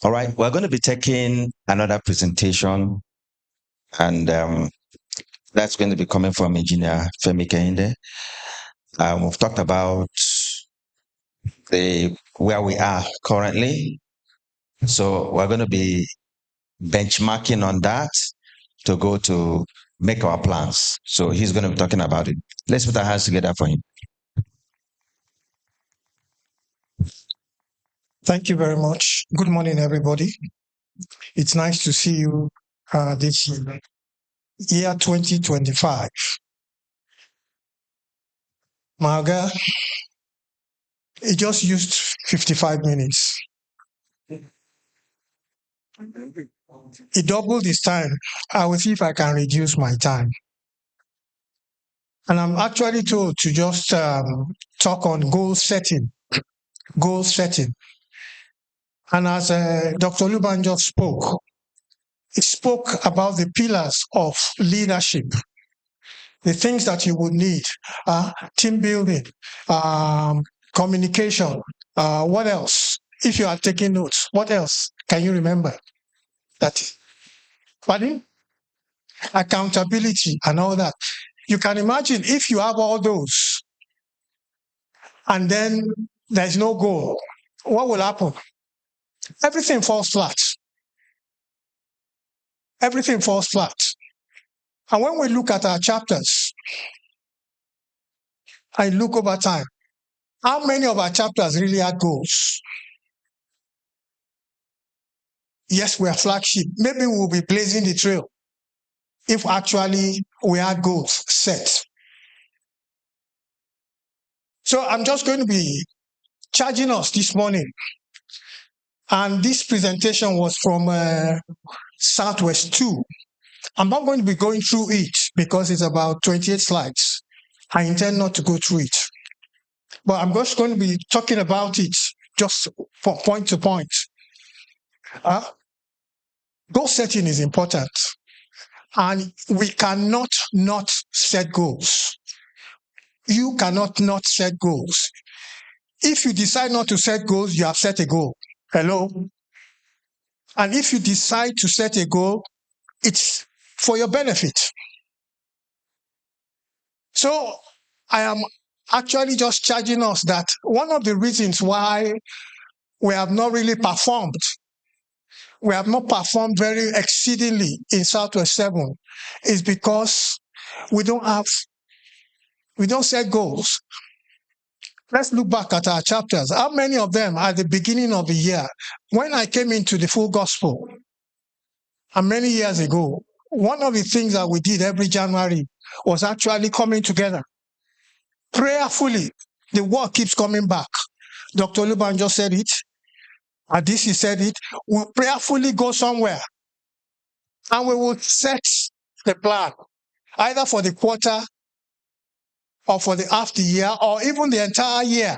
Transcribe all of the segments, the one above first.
All right, we're going to be taking another presentation, and that's going to be coming from Engineer Femi Kehinde. We've talked about where we are currently. So we're going to be benchmarking on that to go to make our plans. So he's going to be talking about it. Let's put our hands together for him. Thank you very much. Good morning, everybody. It's nice to see you this year 2025. Maga, it just used 55 minutes. It doubled this time. I will see if I can reduce my time. And I'm actually told to just talk on goal setting. Goal setting. And as Dr. Lubanjo spoke, he spoke about the pillars of leadership, the things that you would need, team building, communication, what else? If you are taking notes, what else can you remember? Pardon? Accountability and all that. You can imagine if you have all those and then there's no goal, what will happen? Everything falls flat. Everything falls flat. And when we look at our chapters, I look over time, how many of our chapters really had goals? Yes, we are flagship. Maybe we'll be blazing the trail if actually we had goals set. So I'm just going to be charging us this morning. And this presentation was from Southwest 2. I'm not going to be going through it because it's about 28 slides. I intend not to go through it. But I'm just going to be talking about it just from point to point. Goal setting is important. And we cannot not set goals. You cannot not set goals. If you decide not to set goals, you have set a goal. Hello? And if you decide to set a goal, it's for your benefit. So I am actually just charging us that one of the reasons why we have not really performed, we have not performed very exceedingly in Southwest 7 is because we don't set goals. Let's look back at our chapters. How many of them at the beginning of the year, when I came into the full gospel, and many years ago, one of the things that we did every January was actually coming together. Prayerfully, the word keeps coming back. Dr. Lubanjo said it, Adisi said it. We'll prayerfully go somewhere, and we will set the plan, either for the quarter, or for the half the year, or even the entire year.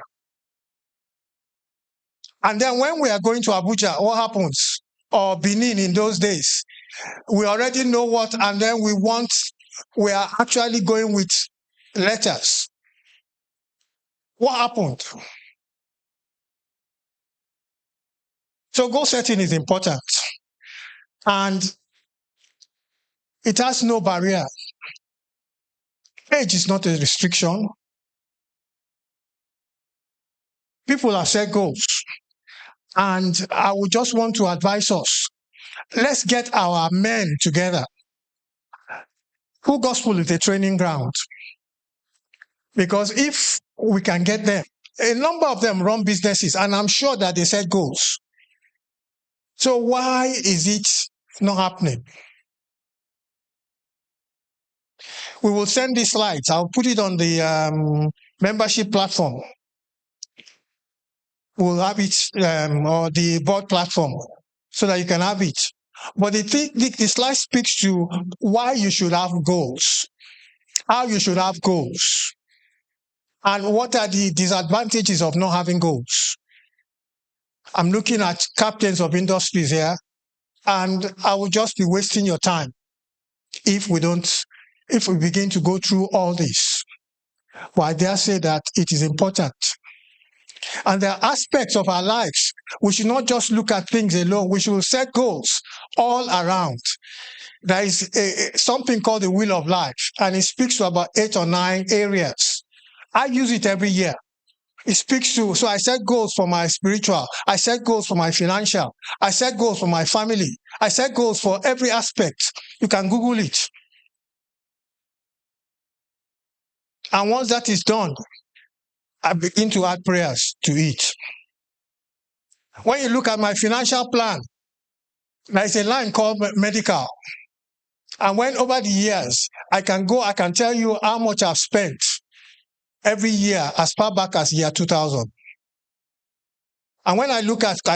And then when we are going to Abuja, what happens? Or Benin in those days, we already know what, and then we are actually going with letters. What happened? So goal setting is important. And it has no barrier. Age is not a restriction. People have set goals. And I would just want to advise us, let's get our men together. Full gospel is a training ground. Because if we can get them, a number of them run businesses, and I'm sure that they set goals. So why is it not happening? We will send these slides. I'll put it on the membership platform. We'll have it, or the board platform, so that you can have it. But the slide speaks to why you should have goals, how you should have goals, and what are the disadvantages of not having goals. I'm looking at captains of industries here, and I will just be wasting your time if we begin to go through all this. But I dare say that it is important. And there are aspects of our lives. We should not just look at things alone. We should set goals all around. There is something called the wheel of life, and it speaks to about 8 or 9 areas. I use it every year. It speaks to, so I set goals for my spiritual, I set goals for my financial, I set goals for my family, I set goals for every aspect. You can Google it. And once that is done, I begin to add prayers to it. When you look at my financial plan, there is a line called medical. And when over the years, I can tell you how much I've spent every year as far back as year 2000. And when I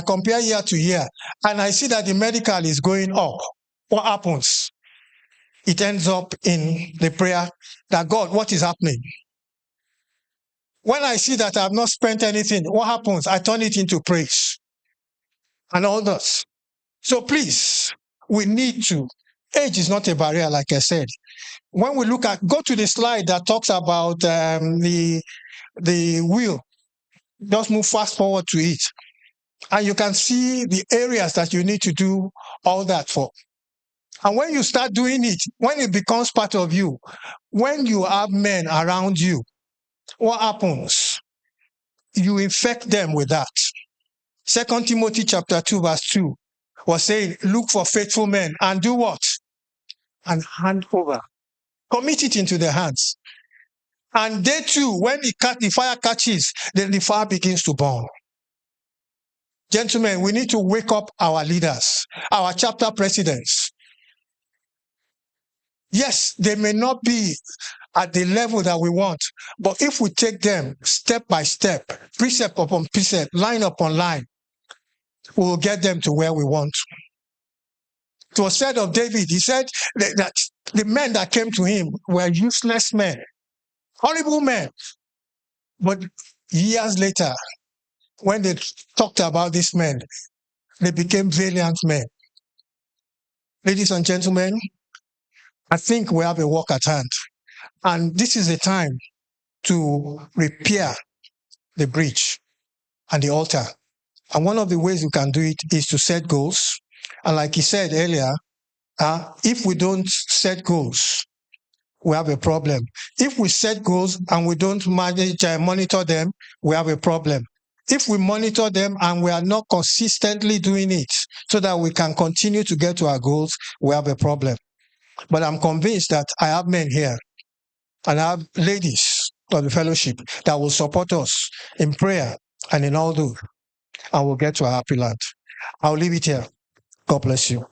compare year to year, and I see that the medical is going up, what happens? It ends up in the prayer that, God, what is happening? When I see that I have not spent anything, what happens? I turn it into praise and all that. So please, we need to. Age is not a barrier, like I said. When we go to the slide that talks about the wheel, just move fast forward to it. And you can see the areas that you need to do all that for. And when you start doing it, when it becomes part of you, when you have men around you, what happens? You infect them with that. 2 Timothy chapter 2, verse 2 was saying, look for faithful men and do what? And hand over. Commit it into their hands. And they too, when the fire catches, then the fire begins to burn. Gentlemen, we need to wake up our leaders, our chapter presidents. Yes, they may not be at the level that we want, but if we take them step by step, precept upon precept, line upon line, we will get them to where we want. It was said of David, he said that the men that came to him were useless men, horrible men. But years later, when they talked about these men, they became valiant men. Ladies and gentlemen, I think we have a work at hand. And this is the time to repair the breach and the altar. And one of the ways we can do it is to set goals. And like he said earlier, if we don't set goals, we have a problem. If we set goals and we don't monitor them, we have a problem. If we monitor them and we are not consistently doing it so that we can continue to get to our goals, we have a problem. But I'm convinced that I have men here and I have ladies of the fellowship that will support us in prayer and in all those, and we'll get to a happy land. I'll leave it here. God bless you.